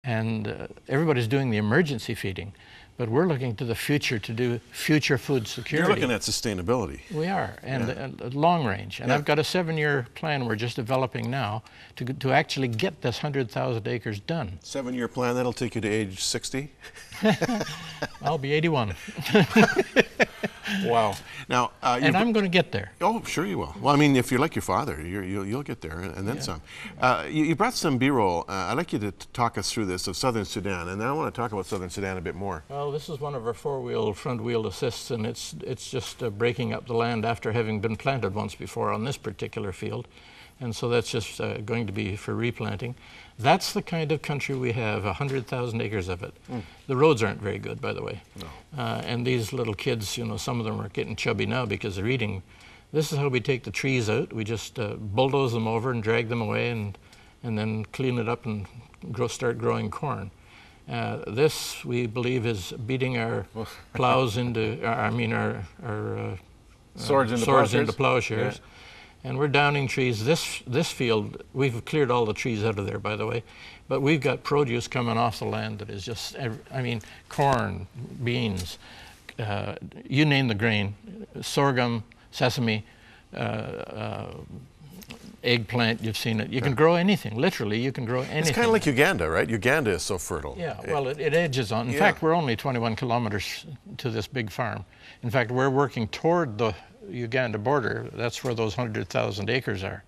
And everybody's doing the emergency feeding, but we're looking to the future to do future food security. You're looking at sustainability. We are, and long range. And I've got a 7-year plan we're just developing now to actually get this 100,000 acres done. 7-year plan, that'll take you to age 60? I'll be 81. Wow. Now, and I'm going to get there. Oh, sure you will. Well, I mean, if you're like your father, you'll get there, and then some. You brought some B-roll. I'd like you to talk us through this of Southern Sudan, and then I want to talk about Southern Sudan a bit more. Well, this is one of our four-wheel, front-wheel assists, and it's just breaking up the land after having been planted once before on this particular field. And so that's just going to be for replanting. That's the kind of country we have, 100,000 acres of it. The roads aren't very good, by the way. No. And these little kids, you know, some of them are getting chubby now because they're eating. This is how we take the trees out. We just bulldoze them over and drag them away and then clean it up and start growing corn. This, we believe, is beating our plows into, our swords into plowshares. Yeah. And we're downing trees. This field, we've cleared all the trees out of there, by the way, but we've got produce coming off the land that is just, I mean, corn, beans, you name the grain, sorghum, sesame, eggplant, you've seen it. You can grow anything, literally, you can grow anything. It's kind of like Uganda, right? Uganda is so fertile. Yeah, well, it edges on. In fact, we're only 21 kilometers to this big farm. In fact, we're working toward the Uganda border. That's where those 100,000 acres are.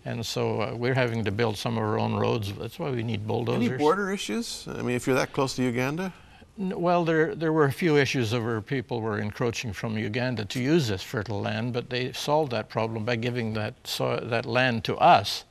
And so we're having to build some of our own roads. That's why we need bulldozers. Any border issues? I mean, if you're that close to Uganda? Well, there were a few issues where people were encroaching from Uganda to use this fertile land, but they solved that problem by giving that land to us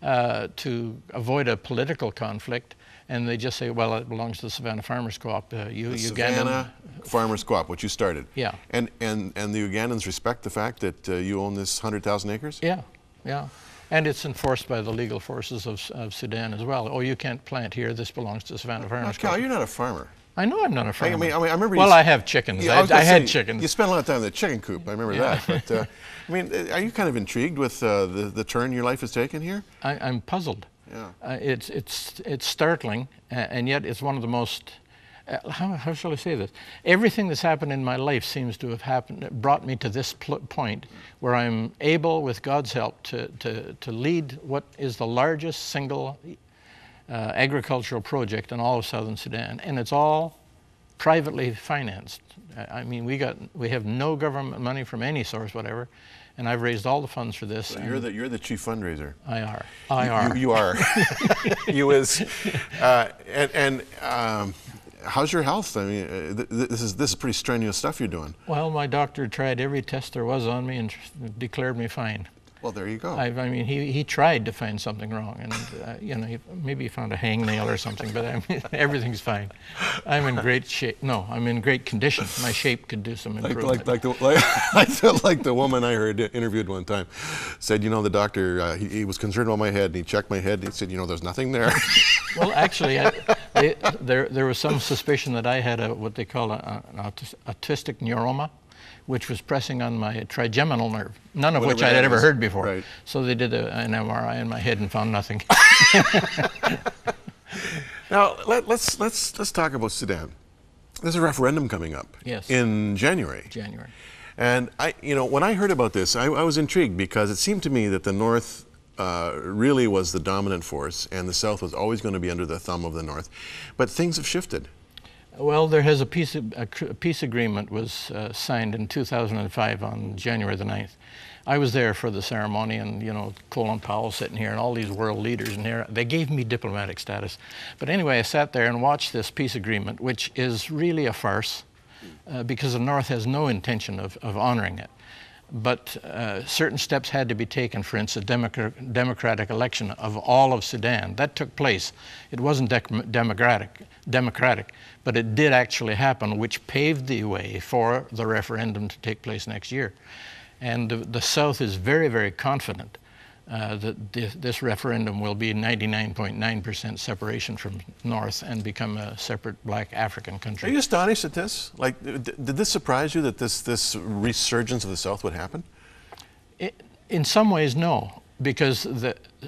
to avoid a political conflict. And they just say, well, it belongs to the Savannah Farmers Co-op. The Savannah Farmers Co-op, which you started. Yeah. And the Ugandans respect the fact that you own this 100,000 acres? Yeah, yeah. And it's enforced by the legal forces of Sudan as well. Oh, you can't plant here. This belongs to the Savannah Farmers Co-op. Cal, you're not a farmer. I know I'm not a farmer. I remember. Well, I have chickens. Yeah, I had chickens. You spent a lot of time in the chicken coop. I remember that. But I mean, are you kind of intrigued with the turn your life has taken here? I'm puzzled. Yeah. It's startling, and yet it's one of the most. How shall I say this? Everything that's happened in my life seems to have brought me to this point where I'm able, with God's help, to lead what is the largest single agricultural project in all of Southern Sudan, and it's all privately financed. I mean, we have no government money from any source, whatever, and I've raised all the funds for this. So you're the chief fundraiser. I are. You are. You is. How's your health? I mean, this is pretty strenuous stuff you're doing. Well, my doctor tried every test there was on me and declared me fine. Well, there you go. I mean, he tried to find something wrong, and you know, maybe he found a hangnail or something, but I mean, everything's fine. I'm in great shape. No, I'm in great condition. My shape could do some improvement. Like the woman I heard interviewed one time said, you know, the doctor, he was concerned about my head, and he checked my head, and he said, you know, there's nothing there. Well, actually, there was some suspicion that I had what they call an autistic neuroma, which was pressing on my trigeminal nerve, none of which I had ever heard before. Right. So they did an MRI in my head and found nothing. Now let's talk about Sudan. There's a referendum coming up. Yes. In January. January. And when I heard about this, I was intrigued because it seemed to me that the North really was the dominant force, and the South was always going to be under the thumb of the North. But things have shifted. Well, there has a peace agreement was signed in 2005 on January the 9th. I was there for the ceremony, and you know, Colin Powell sitting here and all these world leaders in here. They gave me diplomatic status. But anyway, I sat there and watched this peace agreement, which is really a farce because the North has no intention of honoring it. But certain steps had to be taken. For instance, democratic election of all of Sudan. That took place. It wasn't democratic, but it did actually happen, which paved the way for the referendum to take place next year. And the South is very, very confident that this referendum will be 99.9% separation from North and become a separate black African country. Are you astonished at this? Like, did this surprise you that this resurgence of the South would happen? In some ways, no, because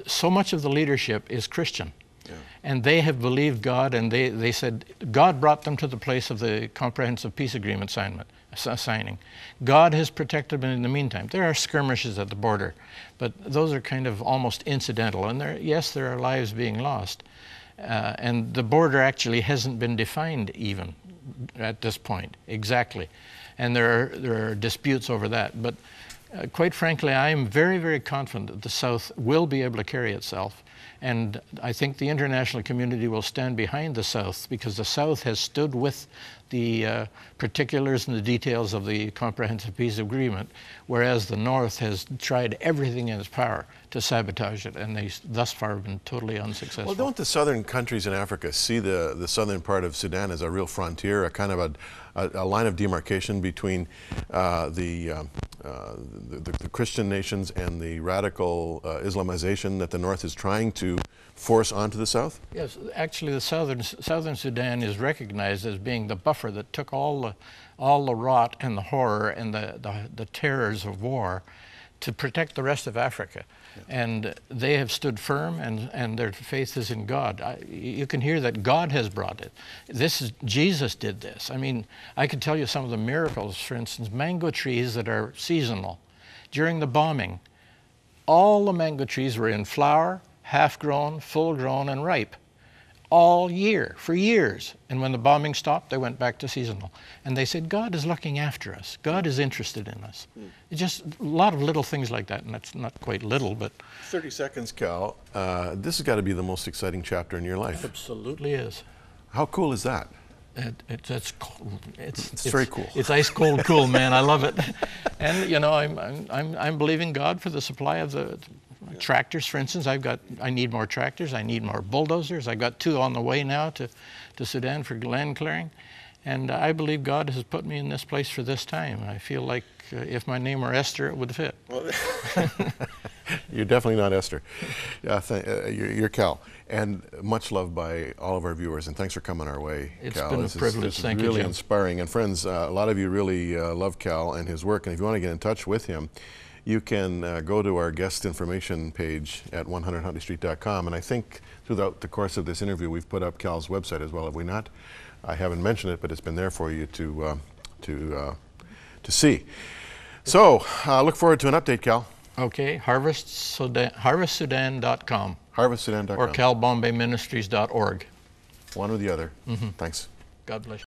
so much of the leadership is Christian. Yeah. And they have believed God, and they said God brought them to the place of the Comprehensive Peace Agreement signing. God has protected them in the meantime. There are skirmishes at the border, but those are kind of almost incidental. And yes, there are lives being lost. And the border actually hasn't been defined even at this point, exactly. And there are disputes over that. But quite frankly, I am very, very confident that the South will be able to carry itself. And I think the international community will stand behind the South, because the South has stood with the particulars and the details of the Comprehensive Peace Agreement, whereas the North has tried everything in its power to sabotage it, and they thus far have been totally unsuccessful. Well, don't the southern countries in Africa see the southern part of Sudan as a real frontier, a kind of a line of demarcation between the Christian nations and the radical Islamization that the North is trying to force onto the South? Yes, actually the southern Sudan is recognized as being the buffer that took all the rot and the horror and the terrors of war to protect the rest of Africa. Yeah. And they have stood firm, and their faith is in God. You can hear that God has brought it. Jesus did this. I mean, I could tell you some of the miracles. For instance, mango trees that are seasonal. During the bombing, all the mango trees were in flower, half-grown, full-grown, and ripe, all year, for years. And when the bombing stopped, they went back to seasonal. And they said, God is looking after us. God is interested in us. It's just a lot of little things like that, and that's not quite little, but... 30 seconds, Cal. This has got to be the most exciting chapter in your life. It absolutely is. How cool is that? It's very cool. It's ice cold cool, man. I love it. And you know, I'm believing God for the supply of the tractors, for instance. I need more tractors. I need more bulldozers. I got 2 on the way now to Sudan for land clearing. And I believe God has put me in this place for this time. I feel like if my name were Esther, it would fit. Well, you're definitely not Esther. You're Cal. And much loved by all of our viewers. And thanks for coming our way, It's Cal. been a privilege. Thank you, really Jim. inspiring. And friends, a lot of you really love Cal and his work. And if you want to get in touch with him, you can go to our guest information page at 100huntleystreet.com. And I think throughout the course of this interview, we've put up Cal's website as well, have we not? I haven't mentioned it, but it's been there for you to see. So look forward to an update, Cal. Okay, harvestsudan.com. Harvestsudan.com. Or calbombayministries.org. One or the other. Thanks. God bless you.